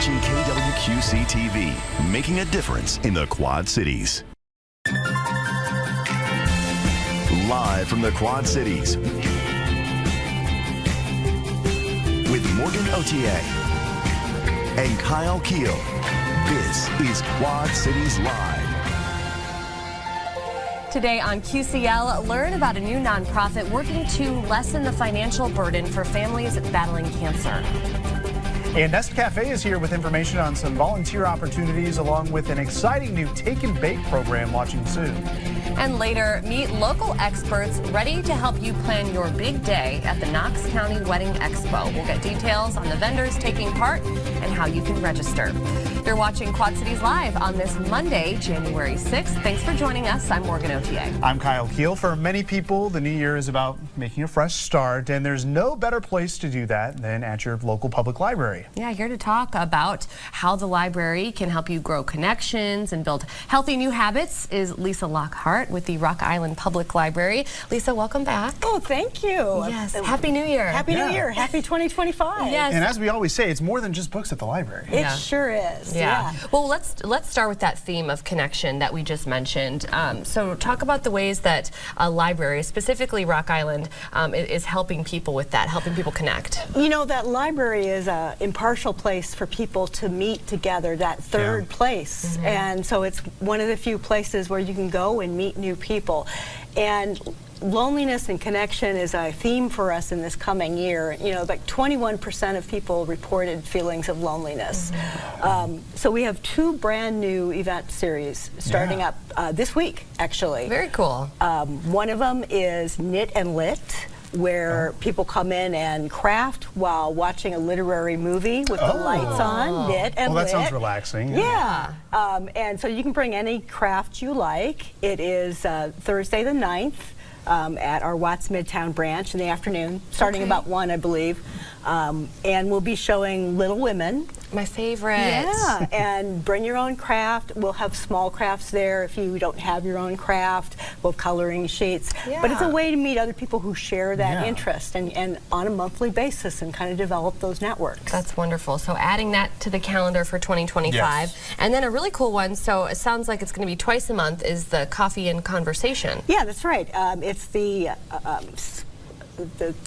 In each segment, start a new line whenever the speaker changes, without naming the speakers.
watching KWQC TV, making a difference in the Quad Cities. Live from the Quad Cities with Morgan Otier and Kyle Keel. This is Quad Cities Live.
Today on QCL, learn about a new nonprofit working to lessen the financial burden for families battling cancer.
And Nest Cafe is here with information on some volunteer opportunities along with an exciting new Take and Bake program launching soon.
And later, meet local experts ready to help you plan your big day at the Knox County Wedding Expo. We'll get details on the vendors taking part and how you can register. You're watching Quad Cities Live on this Monday, January 6th. Thanks for joining us. I'm Morgan Otier.
I'm Kyle Keel. For many people, the new year is about making a fresh start, and there's no better place to do that than at your local public library.
Yeah, here to talk about how the library can help you grow connections and build healthy new habits is Lisa Lockhart with the Rock Island Public Library. Lisa, welcome back.
Oh, thank you.
Yes, Happy New Year.
Happy New Year. Happy 2025.
Yes.
And as we always say, it's more than just books at the library.
It sure is.
Yeah. Well, let's start with that theme of connection that we just mentioned. So talk about the ways that a library, specifically Rock Island, is helping people with that, helping people connect.
You know, that library is an impartial place for people to meet together, that third place. And so it's one of the few places where you can go and meet new people. And loneliness and connection is a theme for us in this coming year. You know, like 21% of people reported feelings of loneliness. So we have two brand new event series starting up this week, actually.
Very cool.
One of them is Knit and Lit, where people come in and craft while watching a literary movie with the lights on. Knit and
Well,
Lit.
that sounds relaxing.
Yeah. And so you can bring any craft you like. It is Thursday the 9th. At our Watts Midtown branch in the afternoon, starting about 1, I believe. And we'll be showing Little Women.
My favorite.
Yeah, and bring your own craft. We'll have small crafts there if you don't have your own craft. We'll have coloring sheets.
Yeah.
But it's a way to meet other people who share that interest and on a monthly basis and kind of develop those networks.
That's wonderful. So adding that to the calendar for 2025.
Yes. And
then a really cool one, so it sounds like it's going to be twice a month, is the Coffee and Conversation.
Yeah, that's right. It's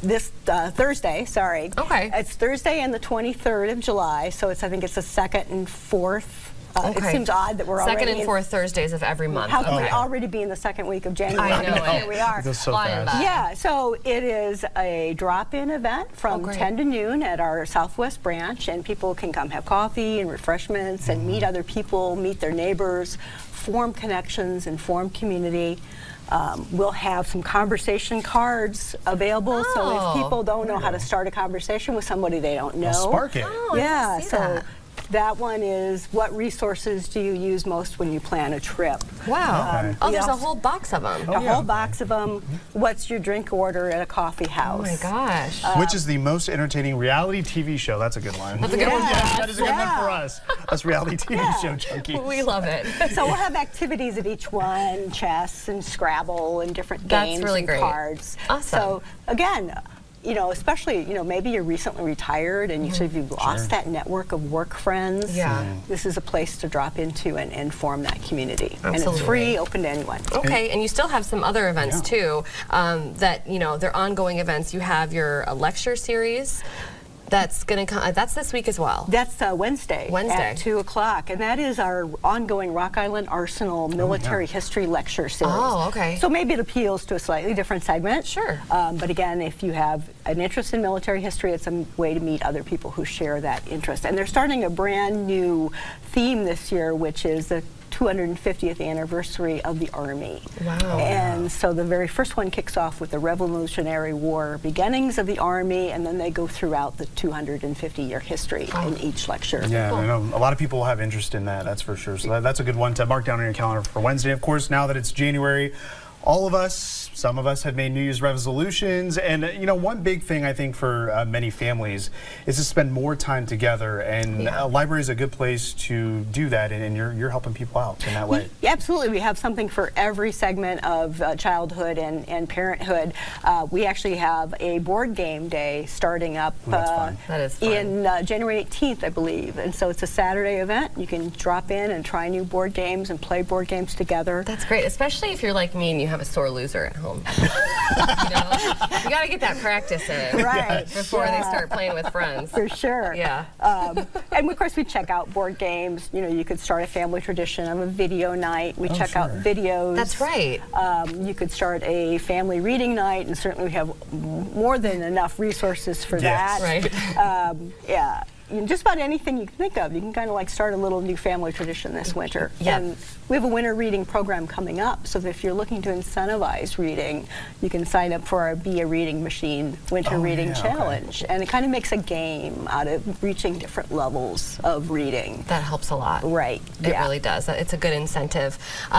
this Thursday, sorry.
Okay.
It's Thursday and the 23rd of July, so I think it's the 2nd and 4th. It seems odd that we're already
Second and fourth Thursdays of every month.
How can we already be in the second week of January?
I know.
Here we are.
That's so fast.
Yeah, so it is a drop-in event from 10 to noon at our Southwest branch, and people can come have coffee and refreshments and meet other people, meet their neighbors, form connections and form community. We'll have some conversation cards available, so if people don't know how to start a conversation with somebody they don't know.
Spark it.
Oh,
Yeah,
I see
so
that.
that one is, what resources do you use most when you plan a trip?
Wow. Oh, there's a whole box of them.
A whole box of them. What's your drink order at a coffee house?
Oh my gosh.
Which is the most entertaining reality TV show? That's a good one.
That's a good one.
Yes,
That is a good one for us. Us reality TV show junkies.
We love it.
So we'll have activities at each one, chess and Scrabble and different
That's
games
really
and
great.
cards.
Awesome.
So again, you know, especially, you know, maybe you're recently retired and you've lost that network of work friends.
Yeah.
This is a place to drop into and form that community. And
Absolutely.
it's free, open to anyone.
Okay, and you still have some other events too, that, you know, they're ongoing events. You have your lecture series. That's going to come. That's this week as well.
That's Wednesday. At 2 o'clock, and that is our ongoing Rock Island Arsenal Military History Lecture Series.
Oh, okay.
So maybe it appeals to a slightly different segment.
Sure.
But again, if you have an interest in military history, it's a way to meet other people who share that interest. And they're starting a brand new theme this year, which is the 250th anniversary of the Army.
Wow.
And so the very first one kicks off with the Revolutionary War beginnings of the Army, and then they go throughout the 250-year history in each lecture.
Yeah, I know a lot of people have interest in that, that's for sure. So that's a good one to mark down on your calendar for Wednesday. Of course, now that it's January, all of us, some of us have made New Year's resolutions, and you know, one big thing I think for many families is to spend more time together, and a library is a good place to do that, and you're helping people out in that way.
Yeah, absolutely. We have something for every segment of childhood and parenthood. We actually have a board game day starting up
That's fun.
That is fun.
in January 18th, I believe, and so it's a Saturday event. You can drop in and try new board games and play board games together.
That's great, especially if you're like me and you have a sore loser at home. You know, you got to get that practice in
Right.
before they start playing with friends.
For sure.
Yeah.
And of course we check out board games. You know, you could start a family tradition of a video night. We check out videos.
That's right.
You could start a family reading night, and certainly we have more than enough resources for
Yes.
that.
Right.
Yeah. You know, just about anything you can think of. You can kind of like start a little new family tradition this winter.
Yeah.
And we have a winter reading program coming up, so that if you're looking to incentivize reading, you can sign up for our Be a Reading Machine Winter Reading Challenge. And it kind of makes a game out of reaching different levels of reading.
That helps a lot.
Right.
It really does. It's a good incentive.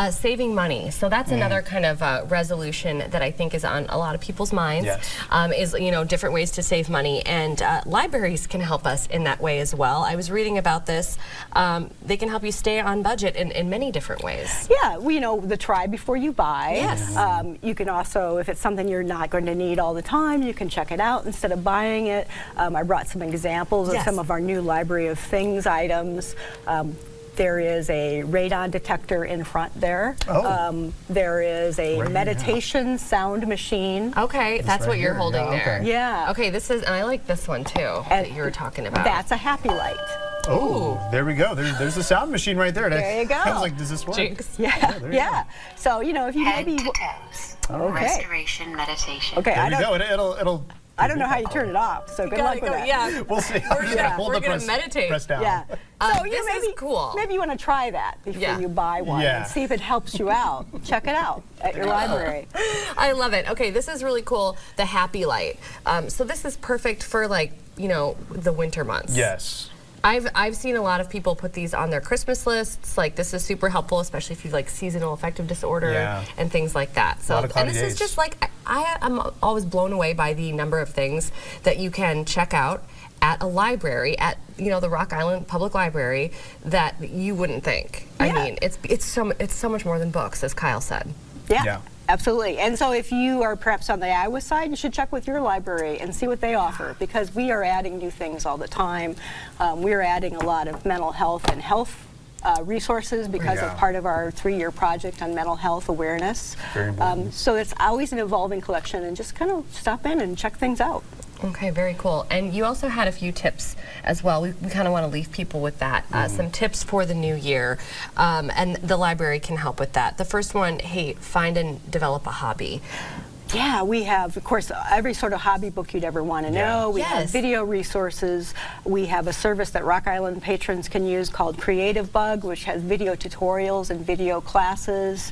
Saving money. So that's another kind of resolution that I think is on a lot of people's minds.
Yes.
Is, you know, different ways to save money, and libraries can help us in that way as well. I was reading about this. They can help you stay on budget in many different ways.
Yeah, well, you know, the try before you buy.
Yes.
You can also, if it's something you're not going to need all the time, you can check it out instead of buying it. I brought some examples of some of our new Library of Things items. There is a radon detector in front there. There is a meditation sound machine.
Okay, that's what you're holding there.
Okay.
Yeah.
Okay, this is, and I like this one too that you were talking about.
That's a happy light.
Oh, there we go. There's the sound machine right there.
There you go.
I was like, does this work?
Jinx.
Yeah. So, you know, if you
Head
maybe...
to toes.
Okay.
Restoration meditation.
Okay,
There we go. It'll.
I don't know how you turn it off, so good luck with that.
Yeah.
We'll see.
We're gonna meditate.
Press down.
Yeah. So you
this
maybe,
is cool.
Maybe you want to try that before you buy one and see if it helps you out. Check it out at your library.
I love it. Okay, this is really cool. The Happy Light. So this is perfect for, like, you know, the winter months.
Yes.
I've seen a lot of people put these on their Christmas lists. Like, this is super helpful, especially if you like seasonal affective disorder and things like that. So, and this is just like, I'm always blown away by the number of things that you can check out at a library, at, you know, the Rock Island Public Library, that you wouldn't think. I mean, it's so much more than books, as Kyle said.
Yeah. Absolutely. And so if you are perhaps on the Iowa side, you should check with your library and see what they offer, because we are adding new things all the time. We're adding a lot of mental health and health resources because of part of our 3-year project on mental health awareness.
Very important.
So it's always an evolving collection, and just kind of stop in and check things out.
Okay, very cool. And you also had a few tips as well. We kind of want to leave people with that. Some tips for the new year, and the library can help with that. The first one, hey, find and develop a hobby.
Yeah, we have, of course, every sort of hobby book you'd ever want to know. We have video resources. We have a service that Rock Island patrons can use called Creative Bug, which has video tutorials and video classes.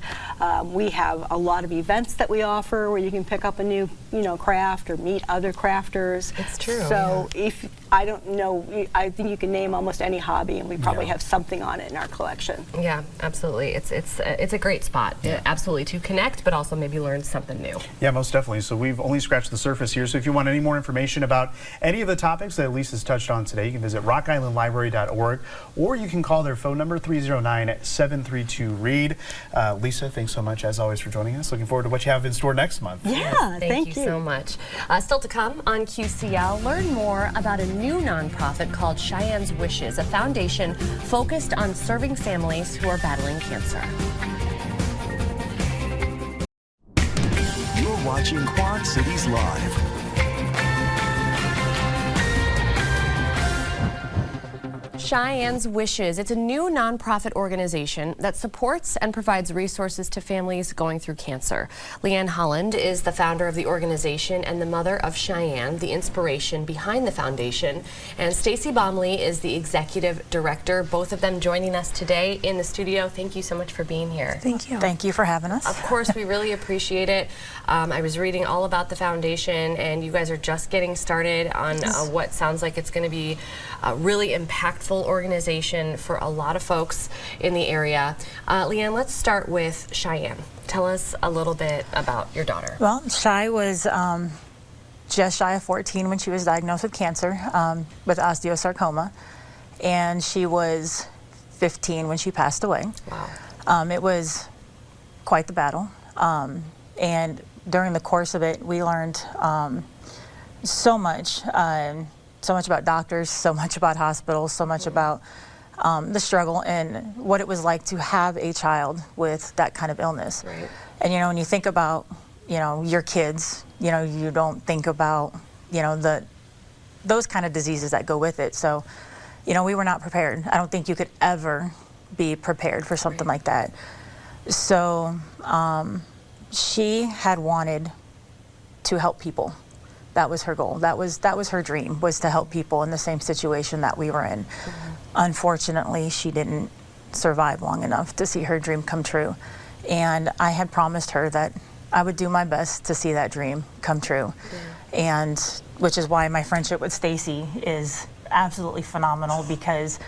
We have a lot of events that we offer where you can pick up a new, you know, craft or meet other crafters.
It's true.
So if, I don't know, I think you can name almost any hobby, and we probably have something on it in our collection.
Yeah, absolutely. It's a great spot, absolutely, to connect, but also maybe learn something new.
Yeah, most definitely. So we've only scratched the surface here. So if you want any more information about any of the topics that Lisa's touched on today, you can visit rockislandlibrary.org, or you can call their phone number, 309-732-READ. Lisa, thanks so much, as always, for joining us. Looking forward to what you have in store next month.
Yeah,
Thank you so much. Still to come on QCL, learn more about a new nonprofit called Cheyenne's Wishes, a foundation focused on serving families who are battling cancer.
You're watching Quad Cities Live.
Cheyenne's Wishes. It's a new nonprofit organization that supports and provides resources to families going through cancer. Leanne Holland is the founder of the organization and the mother of Cheyenne, the inspiration behind the foundation. And Stacy Baumley is the executive director. Both of them joining us today in the studio. Thank you so much for being here.
Thank you. Thank you for having us.
Of course, we really appreciate it. I was reading all about the foundation, and you guys are just getting started on what sounds like it's going to be really impactful wonderful organization for a lot of folks in the area. Leanne, let's start with Cheyenne. Tell us a little bit about your daughter.
Well, Shy was just shy of 14 when she was diagnosed with cancer, with osteosarcoma, and she was 15 when she passed away.
Wow.
It was quite the battle, and during the course of it, we learned so much about doctors, so much about hospitals, so much about the struggle and what it was like to have a child with that kind of illness.
Right.
And when you think about your kids, you don't think about those kind of diseases that go with it. So we were not prepared. I don't think you could ever be prepared for something like that. So she had wanted to help people. That was her goal. That was her dream, was to help people in the same situation that we were in. Unfortunately, she didn't survive long enough to see her dream come true. And I had promised her that I would do my best to see that dream come true. And which is why my friendship with Stacy is absolutely phenomenal, because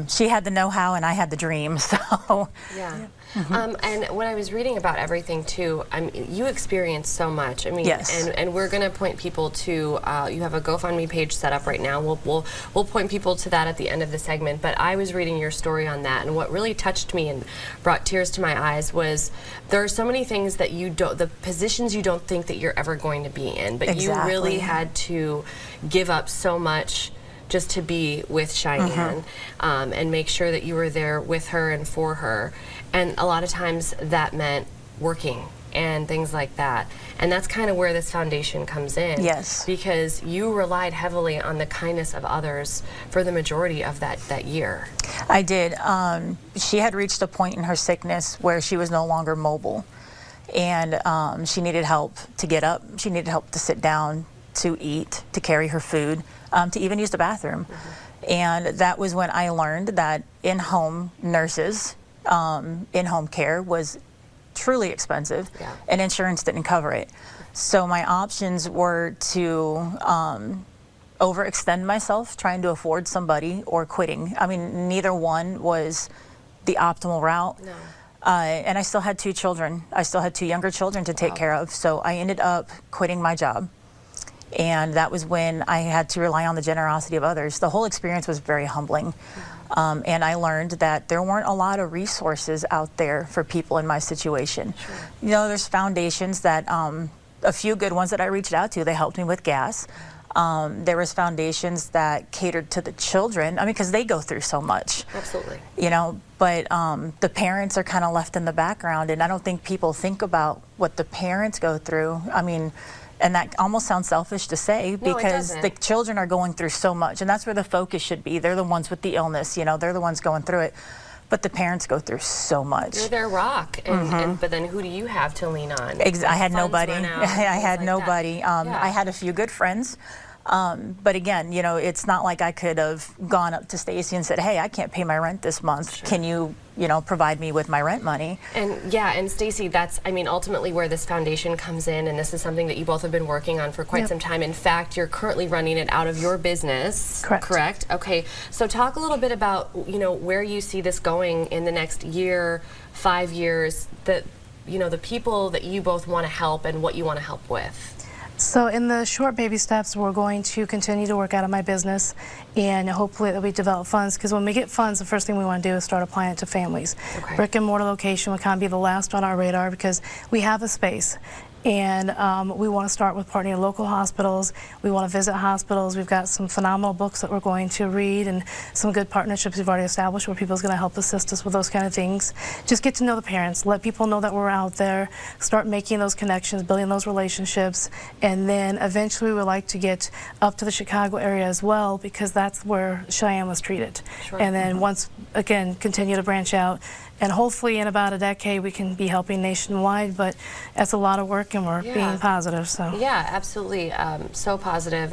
she had the know-how and I had the dream. So
yeah. And when I was reading about everything too, you experienced so much. I mean,
yes.
And we're going to point people to. You have a GoFundMe page set up right now. We'll point people to that at the end of the segment. But I was reading your story on that, and what really touched me and brought tears to my eyes was there are so many things that you don't, the positions you don't think that you're ever going to be in, but
exactly.
you really had to give up so much just to be with Cheyenne, and make sure that you were there with her and for her. And a lot of times that meant working and things like that. And that's kind of where this foundation comes in.
Yes.
Because you relied heavily on the kindness of others for the majority of that year.
I did. She had reached a point in her sickness where she was no longer mobile. And she needed help to get up. She needed help to sit down, to eat, to carry her food, to even use the bathroom. And that was when I learned that in-home nurses, in-home care was truly expensive, and insurance didn't cover it. So my options were to overextend myself trying to afford somebody, or quitting. I mean, neither one was the optimal route.
No.
And I still had 2 children. I still had 2 younger children to take care of. So I ended up quitting my job. And that was when I had to rely on the generosity of others. The whole experience was very humbling. And I learned that there weren't a lot of resources out there for people in my situation. Sure. There's foundations that, a few good ones that I reached out to, they helped me with gas. There was foundations that catered to the children, because they go through so much.
Absolutely.
But the parents are kind of left in the background, and I don't think people think about what the parents go through. And that almost sounds selfish to say, because the children are going through so much, and that's where the focus should be. They're the ones with the illness, they're the ones going through it. But the parents go through so much.
You're their rock, but then who do you have to lean on?
I had nobody. I had nobody. I had a few good friends. But again, it's not like I could have gone up to Stacy and said, hey, I can't pay my rent this month. Sure. Can you, provide me with my rent money?
And Stacy, that's, ultimately where this foundation comes in, and this is something that you both have been working on for quite some time. In fact, you're currently running it out of your business. Correct? Okay, so talk a little bit about, where you see this going in the next year, 5 years, the people that you both want to help and what you want to help with.
So in the short baby steps, we're going to continue to work out of my business, and hopefully that we develop funds, because when we get funds, the first thing we want to do is start applying it to families. Okay. Brick and mortar location would kind of be the last on our radar, because we have a space. And we want to start with partnering with local hospitals. We want to visit hospitals. We've got some phenomenal books that we're going to read, and some good partnerships we've already established where people's going to help assist us with those kind of things. Just get to know the parents. Let people know that we're out there. Start making those connections, building those relationships. And then eventually we would like to get up to the Chicago area as well, because that's where Cheyenne was treated. Sure. And then once, again, continue to branch out. And hopefully in about a decade we can be helping nationwide, but that's a lot of work, and we're being positive. So
yeah, absolutely, so positive.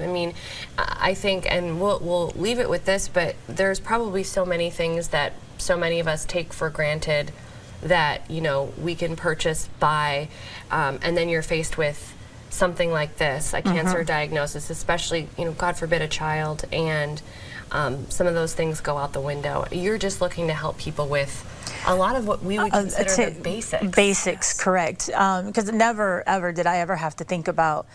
I think, and we'll leave it with this, but there's probably so many things that so many of us take for granted that we can purchase, buy, and then you're faced with something like this, a cancer diagnosis, especially God forbid a child, and some of those things go out the window. You're just looking to help people with a lot of what we would consider the basics.
Basics, correct. Because never, ever did I ever have to think about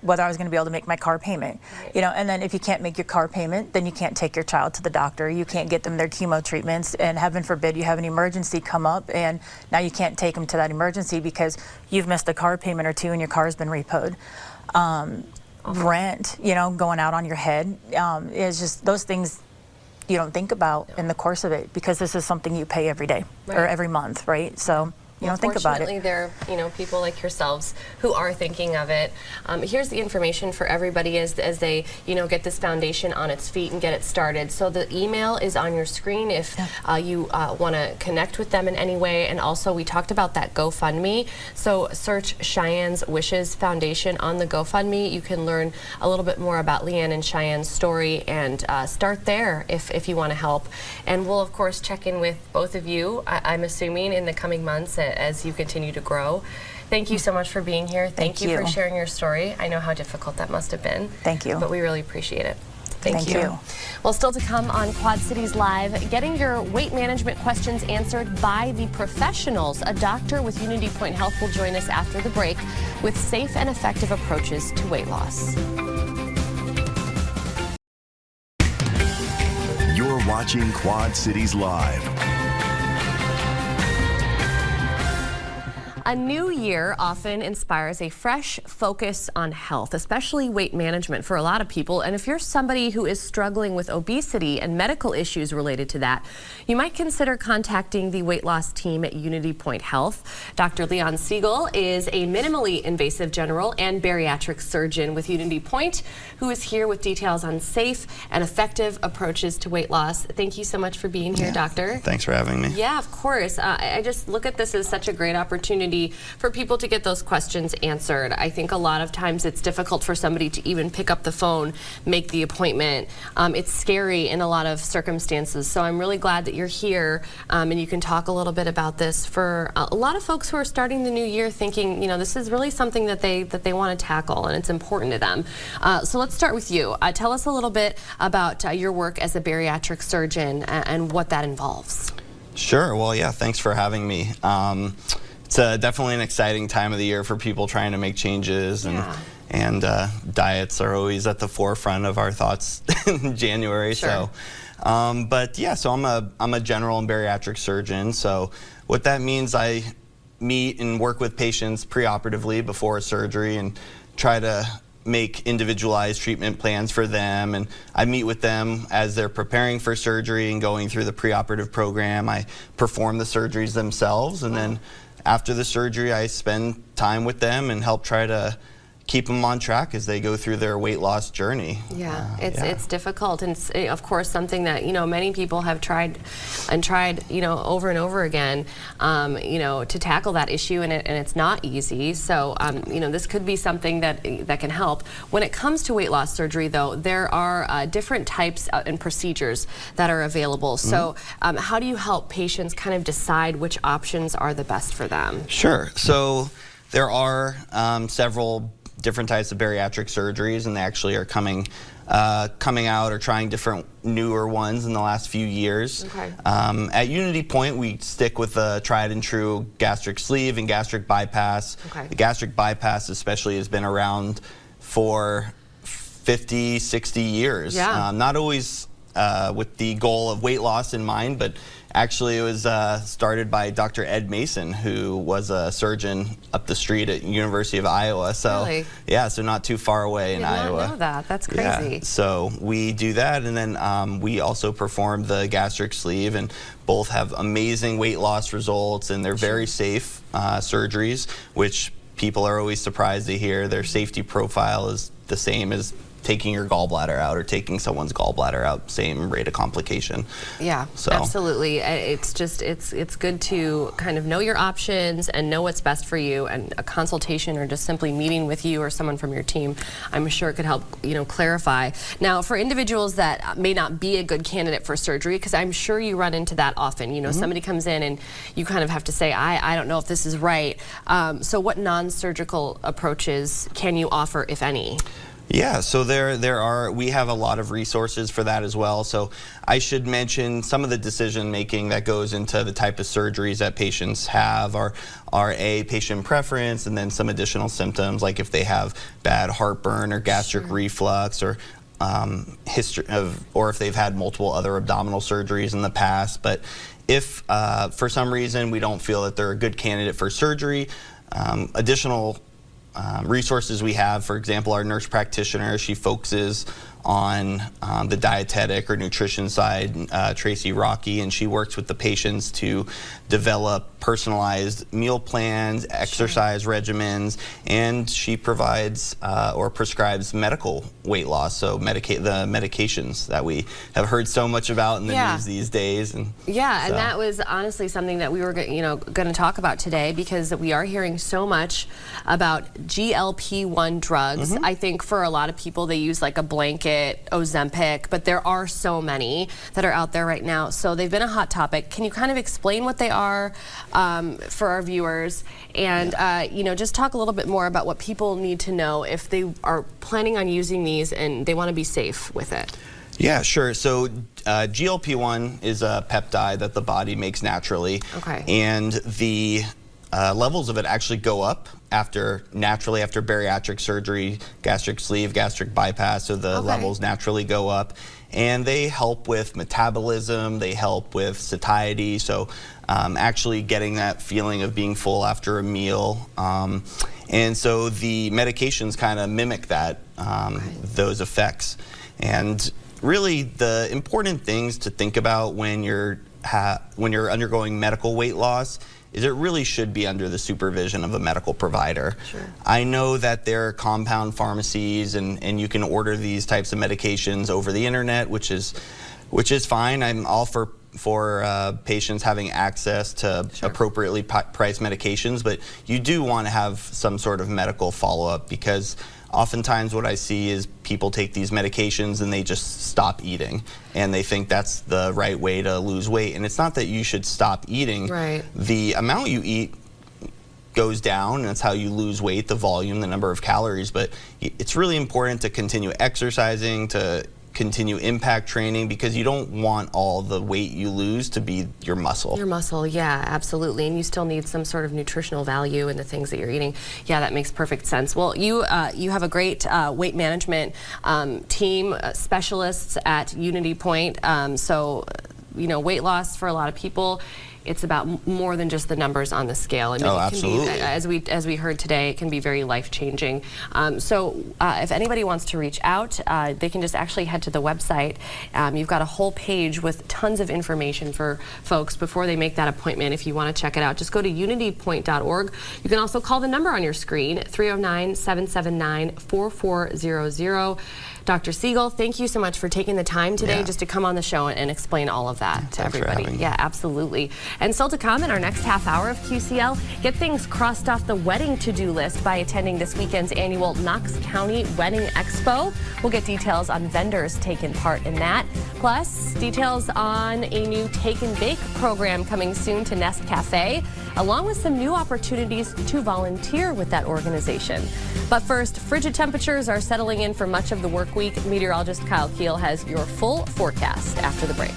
whether I was going to be able to make my car payment.
Right.
You know, and then if you can't make your car payment, then you can't take your child to the doctor. You can't get them their chemo treatments, and heaven forbid you have an emergency come up, and now you can't take them to that emergency because you've missed a car payment or two and your car's been repoed. Rent, you know, going out on your head is just those things you don't think about in the course of it, because this is something you pay every day or every month, right? So you don't think about
Fortunately,
it.
there are, you know, people like yourselves who are thinking of it. Here's the information for everybody as they, you know, get this foundation on its feet and get it started. So the email is on your screen if you want to connect with them in any way. And also, we talked about that GoFundMe. So search Cheyenne's Wishes Foundation on the GoFundMe. You can learn a little bit more about Leanne and Cheyenne's story and start there if you want to help. And we'll, of course, check in with both of you, I'm assuming, in the coming months as you continue to grow. Thank you so much for being here. Thank you for sharing your story. I know how difficult that must have been.
Thank you.
But we really appreciate it.
Thank you.
Well, still to come on Quad Cities Live, getting your weight management questions answered by the professionals. A doctor with Unity Point Health will join us after the break with safe and effective approaches to weight loss.
You're watching Quad Cities Live.
A new year often inspires a fresh focus on health, especially weight management for a lot of people. And if you're somebody who is struggling with obesity and medical issues related to that, you might consider contacting the weight loss team at Unity Point Health. Dr. Leon Siegel is a minimally invasive general and bariatric surgeon with Unity Point, who is here with details on safe and effective approaches to weight loss. Thank you so much for being here, Doctor.
Thanks for having me.
Yeah, of course. I just look at this as such a great opportunity for people to get those questions answered. I think a lot of times it's difficult for somebody to even pick up the phone, make the appointment. It's scary in a lot of circumstances. So I'm really glad that you're here and you can talk a little bit about this for a lot of folks who are starting the new year thinking, you know, this is really something that they want to tackle and it's important to them. So let's start with you. Tell us a little bit about your work as a bariatric surgeon and what that involves.
Sure. Well, yeah, thanks for having me. It's definitely an exciting time of the year for people trying to make changes, and diets are always at the forefront of our thoughts in January.
Sure.
So, but yeah, so I'm a general and bariatric surgeon. So what that means, I meet and work with patients preoperatively before surgery and try to make individualized treatment plans for them, and I meet with them as they're preparing for surgery and going through the preoperative program. I perform the surgeries themselves, and then after the surgery, I spend time with them and help try to keep them on track as they go through their weight loss journey.
Yeah, it's difficult, and it's, of course, something that, you know, many people have tried, you know, over and over again, you know, to tackle that issue, and it's not easy. So, you know, this could be something that can help. When it comes to weight loss surgery, though, there are different types and procedures that are available. So, how do you help patients kind of decide which options are the best for them?
Sure. So there are several different types of bariatric surgeries, and they actually are coming out or trying different newer ones in the last few years.
Okay.
At Unity Point, we stick with the tried and true gastric sleeve and gastric bypass.
Okay.
The gastric bypass especially has been around for 50, 60 years.
Yeah.
Not always with the goal of weight loss in mind, but actually it was started by Dr. Ed Mason, who was a surgeon up the street at University of Iowa. So
really?
Yeah, so not too far away in Iowa.
I did not know that. That's crazy.
Yeah, so we do that, and then we also perform the gastric sleeve, and both have amazing weight loss results, and they're very safe surgeries, which people are always surprised to hear. Their safety profile is the same as taking your gallbladder out or taking someone's gallbladder out, same rate of complication.
Yeah, so. Absolutely. It's just, it's good to kind of know your options and know what's best for you, and a consultation or just simply meeting with you or someone from your team, I'm sure it could help, you know, clarify. Now, for individuals that may not be a good candidate for surgery, because I'm sure you run into that often, you know, somebody comes in and you kind of have to say, I don't know if this is right. So what non-surgical approaches can you offer, if any?
Yeah, so we have a lot of resources for that as well. So I should mention some of the decision making that goes into the type of surgeries that patients have are patient preference, and then some additional symptoms like if they have bad heartburn or gastric reflux, or history of, or if they've had multiple other abdominal surgeries in the past. But if for some reason we don't feel that they're a good candidate for surgery, additional resources we have, for example, our nurse practitioner, she focuses on the dietetic or nutrition side, Tracy Rocky, and she works with the patients to develop personalized meal plans, exercise regimens, and she provides or prescribes medical weight loss, so the medications that we have heard so much about in the news these days. And
and that was honestly something that we were going to talk about today, because we are hearing so much about GLP-1 drugs. I think for a lot of people they use like a blanket Ozempic, but there are so many that are out there right now. So they've been a hot topic. Can you kind of explain what they are for our viewers, and just talk a little bit more about what people need to know if they are planning on using these and they want to be safe with it?
Yeah, sure. So GLP-1 is a peptide that the body makes naturally, and the levels of it actually go up naturally after bariatric surgery, gastric sleeve, gastric bypass, so the levels naturally go up. And they help with metabolism, they help with satiety, so actually getting that feeling of being full after a meal. And so the medications kind of mimic that, those effects. And really the important things to think about when you're undergoing medical weight loss is it really should be under the supervision of a medical provider. I know that there are compound pharmacies and you can order these types of medications over the internet, which is fine. I'm all for patients having access to appropriately priced medications, but you do want to have some sort of medical follow-up, because oftentimes what I see is people take these medications and they just stop eating, and they think that's the right way to lose weight. And it's not that you should stop eating. The amount you eat goes down, and that's how you lose weight, the volume, the number of calories. But it's really important to continue exercising, to continue impact training, because you don't want all the weight you lose to be your muscle. Your muscle, yeah, absolutely. And you still need some sort of nutritional value in the things that you're eating. Yeah, that makes perfect sense. Well, you have a great weight management team, specialists at Unity Point. So, weight loss for a lot of people, it's about more than just the numbers on the scale. I mean, absolutely. As we heard today, it can be very life-changing. So if anybody wants to reach out, they can just actually head to the website. You've got a whole page with tons of information for folks before they make that appointment. If you want to check it out, just go to unitypoint.org. You can also call the number on your screen, 309-779-4400. Dr. Siegel, thank you so much for taking the time today just to come on the show and explain all of that to everybody. Yeah, absolutely. And still to come in our next half hour of QCL, get things crossed off the wedding to-do list by attending this weekend's annual Knox County Wedding Expo. We'll get details on vendors taking part in that. Plus, details on a new Take and Bake program coming soon to Nest Cafe, along with some new opportunities to volunteer with that organization. But first, frigid temperatures are settling in for much of the work week. Meteorologist Kyle Keel has your full forecast after the break.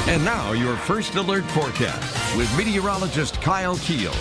And now your first alert forecast with meteorologist Kyle Keel.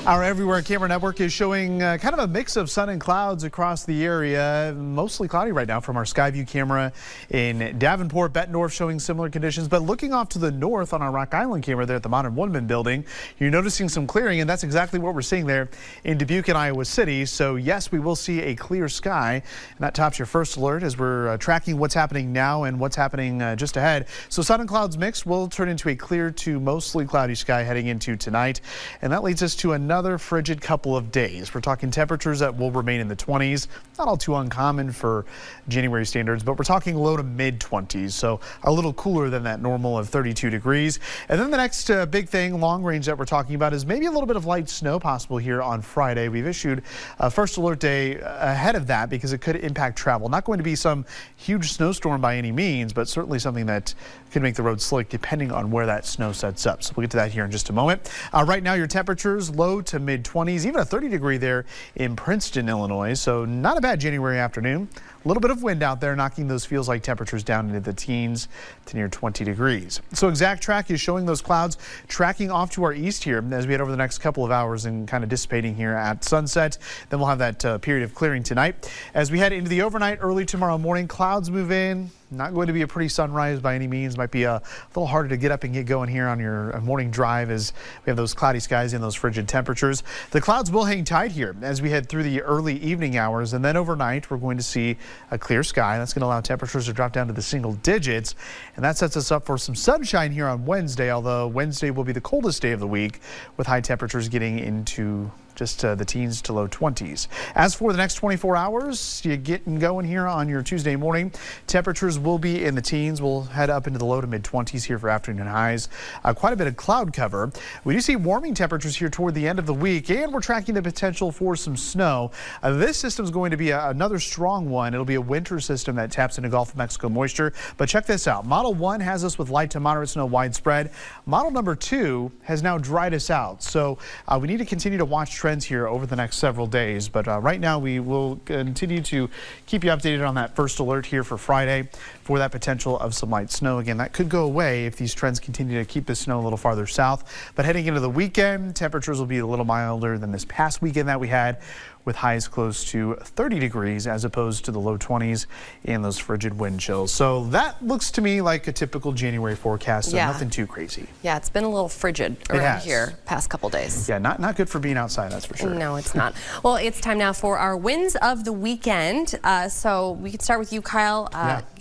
Our Everywhere Camera Network is showing kind of a mix of sun and clouds across the area. Mostly cloudy right now from our Skyview camera in Davenport. Bettendorf showing similar conditions, but looking off to the north on our Rock Island camera there at the Modern Woodman building, you're noticing some clearing, and that's exactly what we're seeing there in Dubuque and Iowa City. So yes, we will see a clear sky, and that tops your first alert as we're tracking what's happening now and what's happening just ahead. So sun and clouds mix will turn into a clear to mostly cloudy sky heading into tonight, and that leads us to another frigid couple of days. We're talking temperatures that will remain in the 20s, not all too uncommon for January standards, but we're talking low to mid 20s, so a little cooler than that normal of 32 degrees. And then the next big thing, long range, that we're talking about is maybe a little bit of light snow possible here on Friday. We've issued a first alert day ahead of that because it could impact travel. Not going to be some huge snowstorm by any means, but certainly something that could make the road slick depending on where that snow sets up. So we'll get to that here in just a moment. Right now your temperatures temperatures, low to mid 20s, even a 30 degree there in Princeton, Illinois. So not a bad January afternoon. A little bit of wind out there, knocking those feels like temperatures down into the teens to near 20 degrees. So Exact Track is showing those clouds tracking off to our east here as we head over the next couple of hours and kind of dissipating here at sunset. Then we'll have that period of clearing tonight. As we head into the overnight, early tomorrow morning, clouds move in. Not going to be a pretty sunrise by any means. Might be a little harder to get up and get going here on your morning drive as we have those cloudy skies and those frigid temperatures. The clouds will hang tight here as we head through the early evening hours, and then overnight we're going to see a clear sky. That's going to allow temperatures to drop down to the single digits, and that sets us up for some sunshine here on Wednesday, although Wednesday will be the coldest day of the week with high temperatures getting into just the teens to low 20s. As for the next 24 hours, you getting going here on your Tuesday morning. Temperatures will be in the teens. We'll head up into the low to mid 20s here for afternoon highs. Quite a bit of cloud cover. We do see warming temperatures here toward the end of the week, and we're tracking the potential for some snow. This system is going to be another strong one. It'll be a winter system that taps into Gulf of Mexico moisture. But check this out. Model 1 has us with light to moderate snow widespread. Model number 2 has now dried us out. So we need to continue to watch trends here over the next several days, but right now we will continue to keep you updated on that first alert here for Friday for that potential of some light snow. Again, that could go away if these trends continue to keep the snow a little farther south, but heading into the weekend, temperatures will be a little milder than this past weekend that we had, with highs close to 30 degrees as opposed to the low 20s and those frigid wind chills. So that looks to me like a typical January forecast, so nothing too crazy.
Yeah, it's been a little frigid around here past couple days.
Yeah, not good for being outside, that's for sure.
No, it's not. Well, it's time now for our wins of the weekend. So we can start with you, Kyle.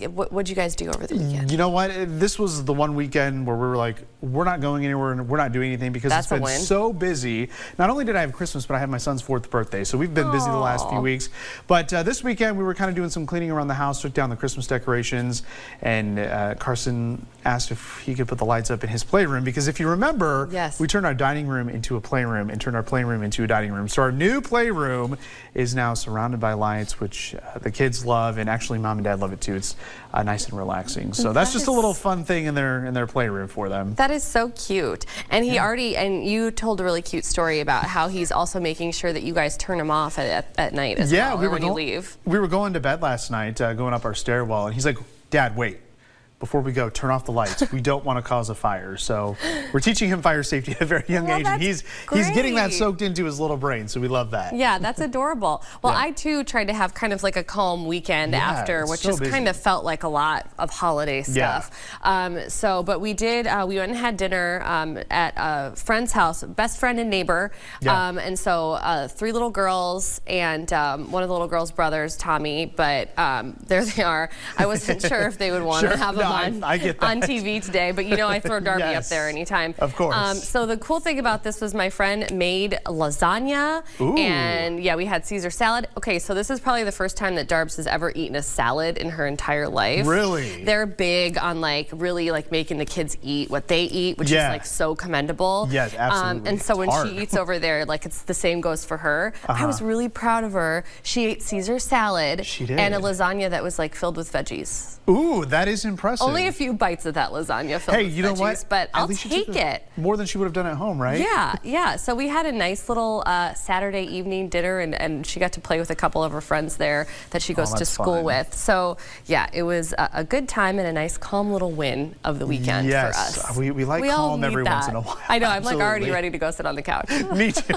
What'd you guys do over the weekend?
You know what? This was the one weekend where we were like, we're not going anywhere and we're not doing anything because it's been so busy. Not only did I have Christmas, but I had my son's 4th birthday. So we've been busy the last few weeks. But this weekend we were kind of doing some cleaning around the house, took down the Christmas decorations, and Carson asked if he could put the lights up in his playroom because if you remember, we turned our dining room into a playroom and turned our playroom into a dining room. So our new playroom is now surrounded by lights, which the kids love, and actually Mom and Dad love it too. It's nice and relaxing. So that's just a little fun thing in their playroom for them.
That is so cute. And he and you told a really cute story about how he's also making sure that you guys turn him off at night as well, when you leave.
We were going to bed last night, going up our stairwell, and he's like, Dad, wait. Before we go, turn off the lights. We don't want to cause a fire. So we're teaching him fire safety at a very young age, and he's getting that soaked into his little brain, so we love that. Yeah, that's adorable. Well, I too tried to have kind of like a calm weekend after, which just kind of felt like a lot of holiday stuff. But we did, we went and had dinner at a friend's house, best friend and neighbor. And so 3 little girls and one of the little girls' brothers, Tommy, but there they are. I wasn't sure if they would want to have them I get that.
on TV today, but you know I throw Darby up there anytime.
Of course.
So the cool thing about this was my friend made lasagna, and we had Caesar salad. Okay, so this is probably the first time that Darbs has ever eaten a salad in her entire life. Really? They're big on really making the kids eat what they eat, which is like so commendable. Yes, absolutely. And so when she eats over there, it's the same goes for her. I was really proud of her. She ate Caesar salad and a lasagna that was filled with veggies. Ooh, that is impressive. Only a few bites of that lasagna filled with veggies, you know what? But I'll take it. More than she would have done at home, right? Yeah. So we had a nice little Saturday evening dinner, and she got to play with a couple of her friends there that she goes to school with. So yeah, it was a good time and a nice calm little win of the weekend for us. We like calm every once in a while. I know. I'm already ready to go sit on the couch. Me too.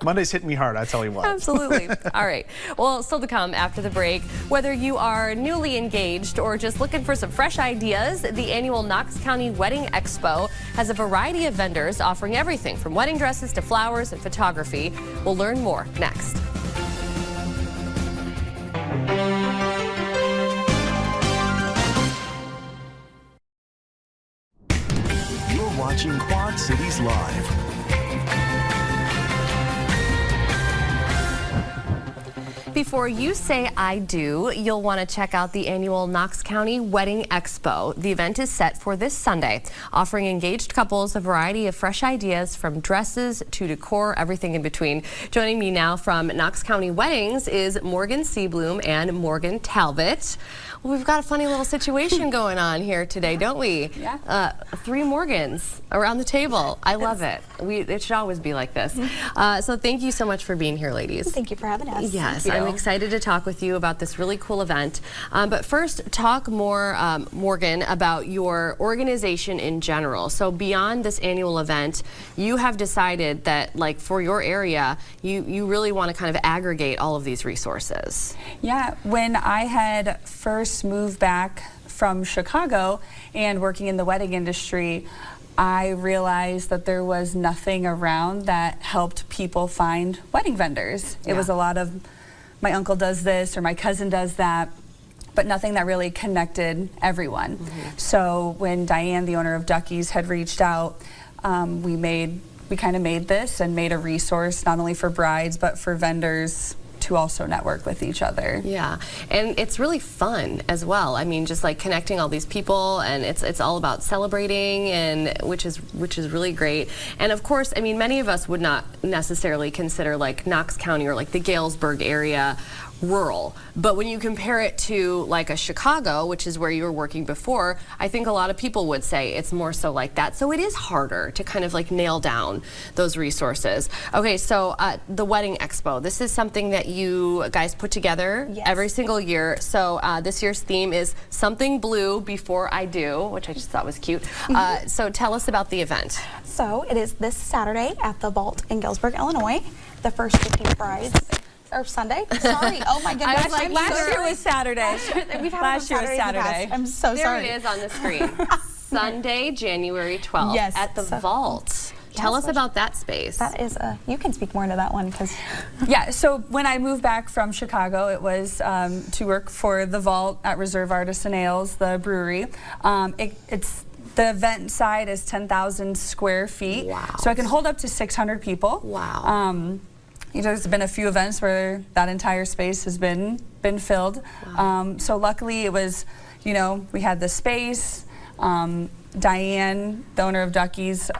Monday's hitting me hard, I tell you what. Absolutely. All right. Well, still to come after the break, whether you are newly engaged or just looking for some fresh ideas, the annual Knox County Wedding Expo has a variety of vendors offering everything from wedding dresses to flowers and photography. We'll learn more next.
You're watching Quad Cities Live.
Before you say I do, you'll want to check out the annual Knox County Wedding Expo. The event is set for this Sunday, offering engaged couples a variety of fresh ideas from dresses to decor, everything in between. Joining me now from Knox County Weddings is Morgan Seabloom and Morgan Talbot. Well, we've got a funny little situation going on here today, don't we?
Yeah.
3 Morgans around the table. I love it. It should always be like this. So thank you so much for being here, ladies.
Thank you for having us.
Yes, I'm excited to talk with you about this really cool event. But first, talk more, Morgan, about your organization in general. So beyond this annual event, you have decided that, like, for your area, you really want to kind of aggregate all of these resources.
Yeah, when I had first moved back from Chicago and working in the wedding industry, I realized that there was nothing around that helped people find wedding vendors. It was a lot of, my uncle does this or my cousin does that, but nothing that really connected everyone. So when Diane, the owner of Ducky's, had reached out, we kind of made this and made a resource not only for brides but for vendors to also network with each other.
Yeah, and it's really fun as well. I mean, just like connecting all these people, and it's all about celebrating, and which is really great. And of course, I mean, many of us would not necessarily consider like Knox County or like the Galesburg area rural, but when you compare it to like a Chicago, which is where you were working before, I think a lot of people would say it's more so like that. So it is harder to kind of like nail down those resources. Okay, so the Wedding Expo, this is something that you guys put together every single year. So this year's theme is Something Blue Before I Do, which I just thought was cute. So tell us about the event.
So it is this Saturday at the Vault in Galesburg, Illinois. The first 50 brides. Or Sunday. Sorry. Oh my goodness.
I was like, last year was Saturday.
We've had
last year was Saturday.
I'm so sorry.
There it is on the screen. Sunday, January 12th at the Vault. Tell us about that space.
That is you can speak more into that one because.
Yeah, so when I moved back from Chicago, it was to work for the Vault at Reserve Artisan Ales, the brewery. The event side is 10,000 square feet.
Wow.
So it can hold up to 600 people.
Wow.
There's been a few events where that entire space has been filled.
Wow.
So luckily it was, we had the space. Diane, the owner of Ducky's,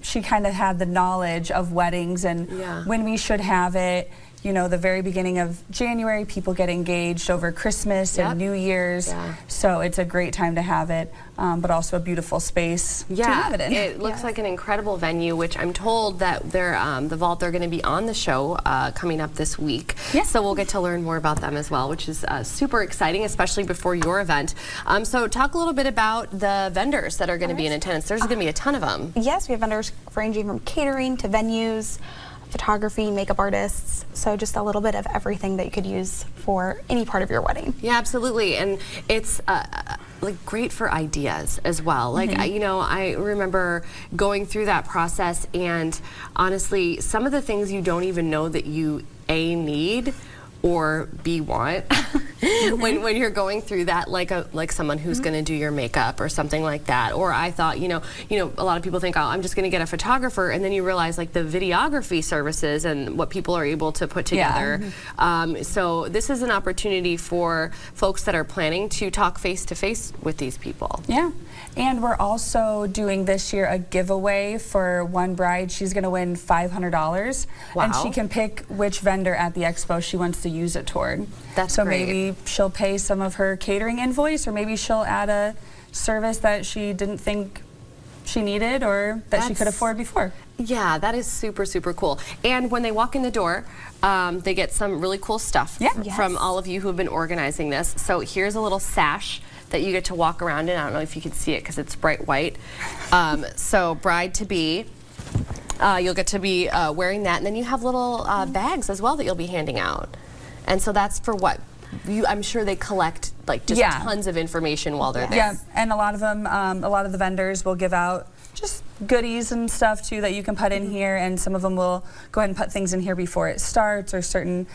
she kind of had the knowledge of weddings and when we should have it. The very beginning of January, people get engaged over Christmas and New Year's. So it's a great time to have it, but also a beautiful space to have it in.
It looks like an incredible venue, which I'm told that the Vault, they're going to be on the show coming up this week. So we'll get to learn more about them as well, which is super exciting, especially before your event. So talk a little bit about the vendors that are going to be in attendance. There's going to be a ton of them.
Yes, we have vendors ranging from catering to venues, photography, makeup artists, so just a little bit of everything that you could use for any part of your wedding.
Yeah, absolutely, and it's like great for ideas as well. Like I remember going through that process, and honestly, some of the things you don't even know that you need or B want when you're going through that, like someone who's going to do your makeup or something like that. Or I thought, a lot of people think, oh, I'm just going to get a photographer, and then you realize like the videography services and what people are able to put together. So this is an opportunity for folks that are planning to talk face to face with these people.
Yeah, and we're also doing this year a giveaway for one bride. She's going to win $500, and she can pick which vendor at the expo she wants to use it toward.
That's
so
great.
Maybe she'll pay some of her catering invoice, or maybe she'll add a service that she didn't think she needed or that she could afford before.
Yeah, that is super, super cool. And when they walk in the door, they get some really cool stuff from all of you who have been organizing this. So here's a little sash that you get to walk around in. I don't know if you can see it because it's bright white. So bride-to-be, you'll get to be wearing that. And then you have little bags as well that you'll be handing out. And so that's for what? I'm sure they collect like just tons of information while they're there.
Yeah, and a lot of them, a lot of the vendors will give out just goodies and stuff too that you can put in here, and some of them will go ahead and put things in here before it starts, or certain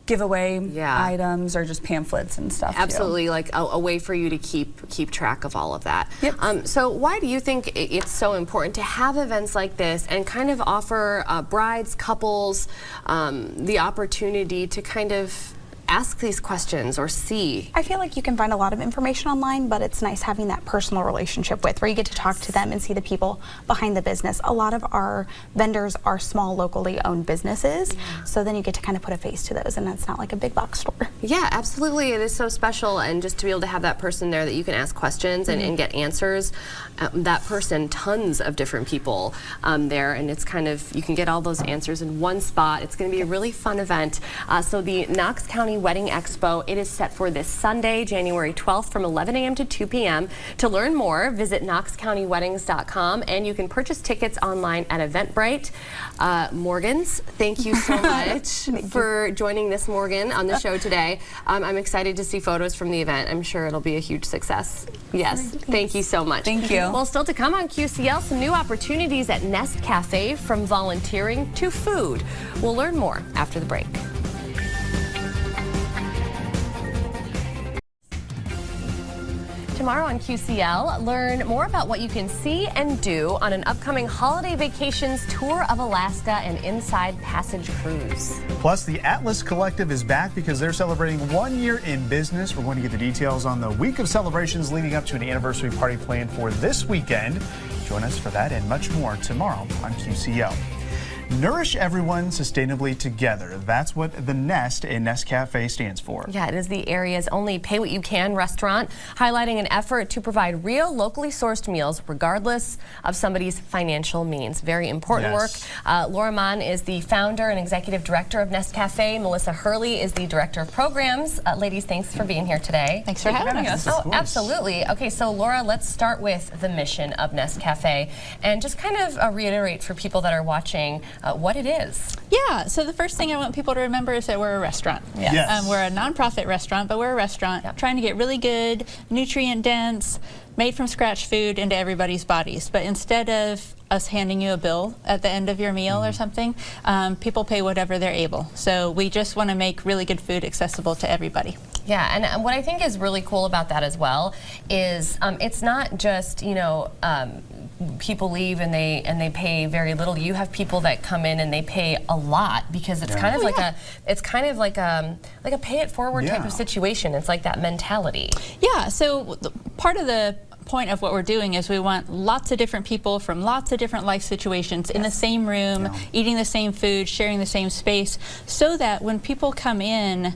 giveaway items, or just pamphlets and stuff.
Absolutely, like a way for you to keep track of all of that.
Yep.
So why do you think it's so important to have events like this and kind of offer brides, couples, the opportunity to kind of ask these questions or see?
I feel like you can find a lot of information online, but it's nice having that personal relationship with, where you get to talk to them and see the people behind the business. A lot of our vendors are small, locally owned businesses, so then you get to kind of put a face to those, and that's not like a big box store.
Yeah, absolutely. It is so special, and just to be able to have that person there that you can ask questions and get answers. That person, tons of different people there, and it's kind of, you can get all those answers in one spot. It's going to be a really fun event. So the Knox County Wedding Expo, it is set for this Sunday, January 12th from 11 a.m. to 2 p.m. To learn more, visit knoxcountyweddings.com, and you can purchase tickets online at Eventbrite. Morgans, thank you so much for joining this, Morgan, on the show today. I'm excited to see photos from the event. I'm sure it'll be a huge success. Yes, thank you so much.
Thank you.
Well, still to come on QCL, some new opportunities at Nest Cafe, from volunteering to food. We'll learn more after the break. Tomorrow on QCL, learn more about what you can see and do on an upcoming holiday vacations tour of Alaska and Inside Passage cruise.
Plus, the Atlas Collective is back because they're celebrating 1 year in business. We're going to get the details on the week of celebrations leading up to an anniversary party planned for this weekend. Join us for that and much more tomorrow on QCL. Nourish everyone sustainably together. That's what the Nest in Nest Cafe stands for.
Yeah, it is the area's only pay what you can restaurant, highlighting an effort to provide real, locally sourced meals regardless of somebody's financial means. Very important work. Laura Mann is the founder and executive director of Nest Cafe. Melissa Hurley is the director of programs. Ladies, thanks for being here today.
Thanks for having us.
Oh, absolutely. Okay, so Laura, let's start with the mission of Nest Cafe and just kind of reiterate for people that are watching what it is.
Yeah, so the first thing I want people to remember is that we're a restaurant.
Yes.
We're a nonprofit restaurant, but we're a restaurant trying to get really good, nutrient-dense, made from scratch food into everybody's bodies. But instead of us handing you a bill at the end of your meal or something, people pay whatever they're able. So we just want to make really good food accessible to everybody.
Yeah, and what I think is really cool about that as well is it's not just, you know, people leave and they pay very little. You have people that come in and they pay a lot because it's kind of like a pay it forward type of situation. It's like that mentality.
Yeah, so part of the point of what we're doing is we want lots of different people from lots of different life situations in the same room, eating the same food, sharing the same space, so that when people come in,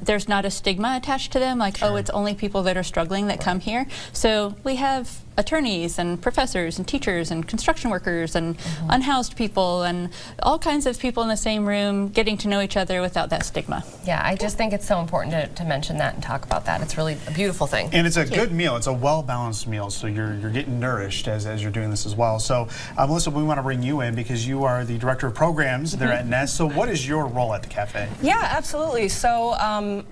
there's not a stigma attached to them, like, oh, it's only people that are struggling that come here. So we have attorneys and professors and teachers and construction workers and unhoused people and all kinds of people in the same room getting to know each other without that stigma.
Yeah, I just think it's so important to mention that and talk about that. It's really a beautiful thing.
And it's a good meal. It's a well-balanced meal, so you're getting nourished as you're doing this as well. So, Melissa, we want to bring you in because you are the director of programs there at Nest. So what is your role at the cafe?
Yeah, absolutely. So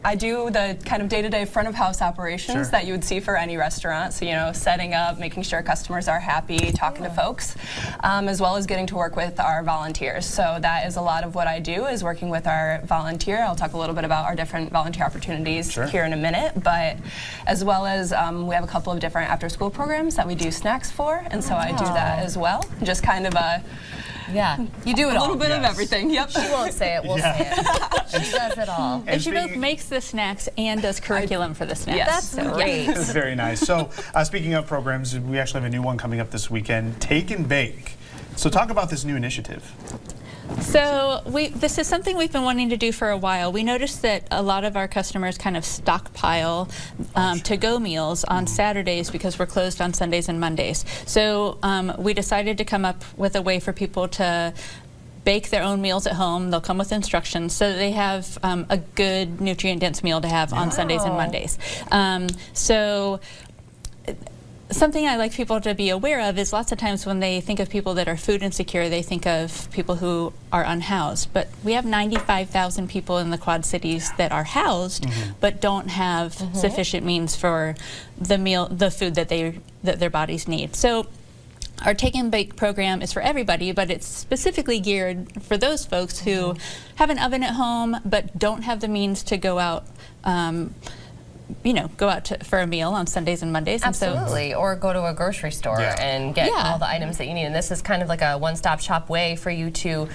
I do the kind of day-to-day front of house operations that you would see for any restaurant. So, you know, setting up, making sure customers are happy, talking to folks, as well as getting to work with our volunteers. So that is a lot of what I do, is working with our volunteer. I'll talk a little bit about our different volunteer opportunities here in a minute, but as well as we have a couple of different after-school programs that we do snacks for, and so I do that as well. Just kind of a
you do it all.
A little bit of everything. Yep.
She won't say it. We'll say it. She does it all.
And she both makes the snacks and does curriculum for the snacks.
Yes. That's great.
That's very nice. So, speaking of programs, we actually have a new one coming up this weekend, Take and Bake. So talk about this new initiative.
So this is something we've been wanting to do for a while. We noticed that a lot of our customers kind of stockpile to-go meals on Saturdays because we're closed on Sundays and Mondays. So we decided to come up with a way for people to bake their own meals at home. They'll come with instructions so that they have a good nutrient-dense meal to have on Sundays and Mondays. Something I like people to be aware of is lots of times when they think of people that are food insecure, they think of people who are unhoused. But we have 95,000 people in the Quad Cities that are housed but don't have sufficient means for the food that their bodies need. So our Take and Bake program is for everybody, but it's specifically geared for those folks who have an oven at home but don't have the means to go out for a meal on Sundays and Mondays.
Absolutely, or go to a grocery store and get all the items that you need. And this is kind of like a one-stop shop way for you to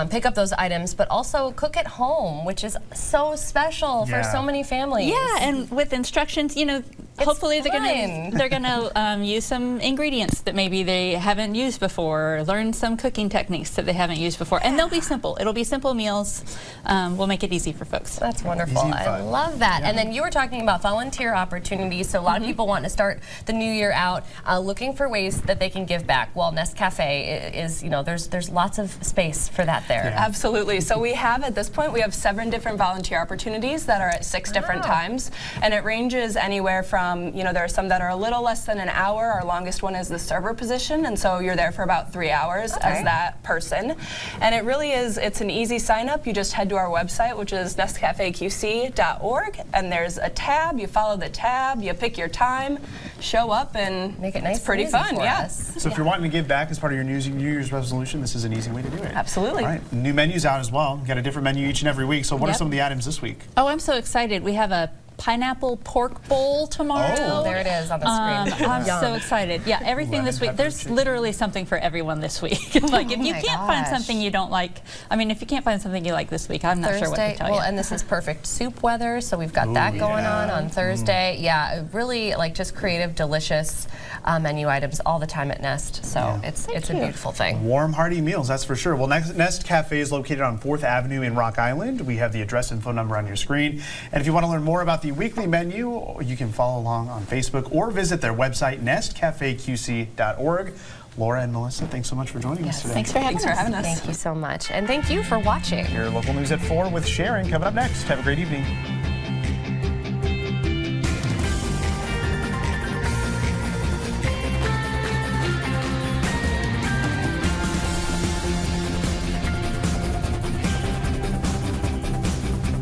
pick up those items, but also cook at home, which is so special for so many families.
Yeah, and with instructions, you know, hopefully they're gonna use some ingredients that maybe they haven't used before, or learn some cooking techniques that they haven't used before, and they'll be simple. It'll be simple meals. We'll make it easy for folks.
That's wonderful. I love that. And then you were talking about volunteer opportunities. So a lot of people want to start the new year out looking for ways that they can give back. Well, Nest Cafe is, you know, there's lots of space for that there.
Absolutely. So we have, at this point, we have 7 different volunteer opportunities that are at 6 different times. And it ranges anywhere from, you know, there are some that are a little less than an hour. Our longest one is the server position. And so you're there for about 3 hours as that person. And it really is, it's an easy sign up. You just head to our website, which is nestcafeqc.org. And there's a tab. You follow the tab. You pick your time, show up, and
make it nice.
It's pretty fun.
So if you're wanting to give back as part of your New Year's resolution, this is an easy way to do it.
Absolutely.
All right. New menus out as well. We've got a different menu each and every week. So what are some of the items this week?
Oh, I'm so excited. We have a pineapple pork bowl tomorrow.
Oh, there it is on the screen.
I'm so excited. Yeah, everything this week. There's literally something for everyone this week. Like if you can't find something you don't like, I mean, if you can't find something you like this week, I'm not sure what to tell you.
Well, and this is perfect soup weather, so we've got that going on Thursday. Yeah, really like just creative, delicious menu items all the time at Nest. So it's a beautiful thing.
Warm, hearty meals, that's for sure. Well, Nest Cafe is located on 4th Avenue in Rock Island. We have the address and phone number on your screen. And if you want to learn more about the weekly menu, you can follow along on Facebook or visit their website, nestcafeqc.org. Laura and Melissa, thanks so much for joining us today.
Thanks for having us.
Thank you so much. And thank you for watching.
Your local news at 4 with Sharon coming up next. Have a great evening.